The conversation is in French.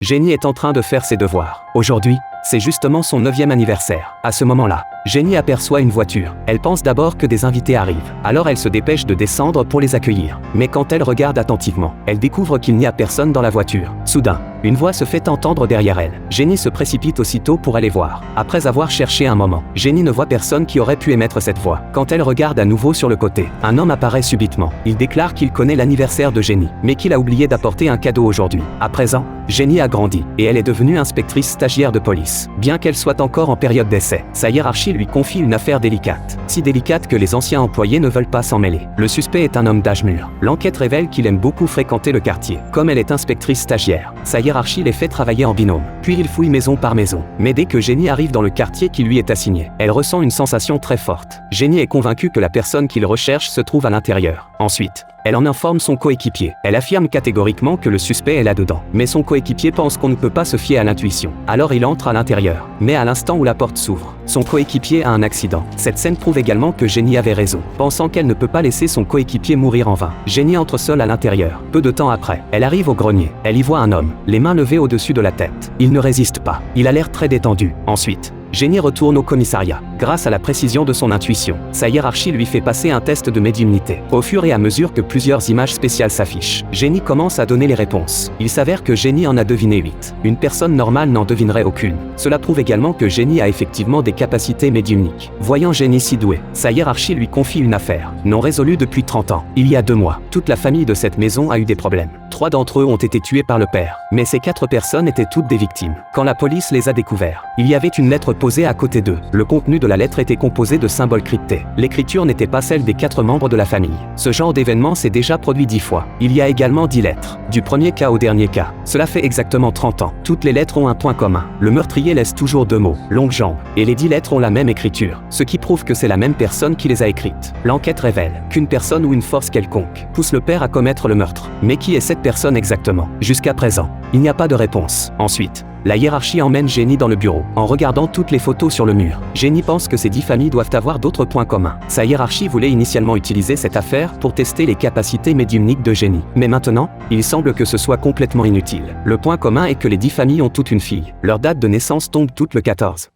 Jenny est en train de faire ses devoirs. Aujourd'hui, c'est justement son 9e anniversaire. À ce moment-là, Jenny aperçoit une voiture. Elle pense d'abord que des invités arrivent. Alors elle se dépêche de descendre pour les accueillir. Mais quand elle regarde attentivement, elle découvre qu'il n'y a personne dans la voiture. Soudain, une voix se fait entendre derrière elle. Jenny se précipite aussitôt pour aller voir. Après avoir cherché un moment, Jenny ne voit personne qui aurait pu émettre cette voix. Quand elle regarde à nouveau sur le côté, un homme apparaît subitement. Il déclare qu'il connaît l'anniversaire de Jenny, mais qu'il a oublié d'apporter un cadeau aujourd'hui. À présent, Jenny a grandi et elle est devenue inspectrice stagiaire de police. Bien qu'elle soit encore en période d'essai, sa hiérarchie lui confie une affaire délicate. Si délicate que les anciens employés ne veulent pas s'en mêler. Le suspect est un homme d'âge mûr. L'enquête révèle qu'il aime beaucoup fréquenter le quartier. Comme elle est inspectrice stagiaire, sa hiérarchie les fait travailler en binôme. Puis il fouille maison par maison. Mais dès que Jenny arrive dans le quartier qui lui est assigné, elle ressent une sensation très forte. Jenny est convaincue que la personne qu'il recherche se trouve à l'intérieur. Ensuite, elle en informe son coéquipier. Elle affirme catégoriquement que le suspect est là-dedans. Mais son coéquipier pense qu'on ne peut pas se fier à l'intuition. Alors il entre à l'intérieur. Mais à l'instant où la porte s'ouvre, son coéquipier a un accident. Cette scène prouve également que Jenny avait raison. Pensant qu'elle ne peut pas laisser son coéquipier mourir en vain, Jenny entre seule à l'intérieur. Peu de temps après, elle arrive au grenier. Elle y voit un homme, les mains levées au-dessus de la tête. Il ne résiste pas. Il a l'air très détendu. Ensuite, Jenny retourne au commissariat. Grâce à la précision de son intuition, sa hiérarchie lui fait passer un test de médiumnité. Au fur et à mesure que plusieurs images spéciales s'affichent, Jenny commence à donner les réponses. Il s'avère que Jenny en a deviné 8. Une personne normale n'en devinerait aucune. Cela prouve également que Jenny a effectivement des capacités médiumniques. Voyant Jenny si douée, sa hiérarchie lui confie une affaire, non résolue depuis 30 ans. Il y a 2 mois, toute la famille de cette maison a eu des problèmes. 3 d'entre eux ont été tués par le père. Mais ces 4 personnes étaient toutes des victimes. Quand la police les a découverts, il y avait une lettre posée à côté d'eux. Le contenu de la lettre était composé de symboles cryptés. L'écriture n'était pas celle des 4 membres de la famille. Ce genre d'événement s'est déjà produit 10 fois. Il y a également 10 lettres. Du premier cas au dernier cas. Cela fait exactement 30 ans. Toutes les lettres ont un point commun. Le meurtrier laisse toujours 2 mots, longue jambe. Et les 10 lettres ont la même écriture. Ce qui prouve que c'est la même personne qui les a écrites. L'enquête révèle qu'une personne ou une force quelconque pousse le père à commettre le meurtre. Mais qui est cette personne exactement? Jusqu'à présent, il n'y a pas de réponse. Ensuite, la hiérarchie emmène Jenny dans le bureau. En regardant toutes les photos sur le mur, Jenny pense que ces 10 familles doivent avoir d'autres points communs. Sa hiérarchie voulait initialement utiliser cette affaire pour tester les capacités médiumniques de Jenny. Mais maintenant, il semble que ce soit complètement inutile. Le point commun est que les 10 familles ont toutes une fille. Leur date de naissance tombe toutes le 14.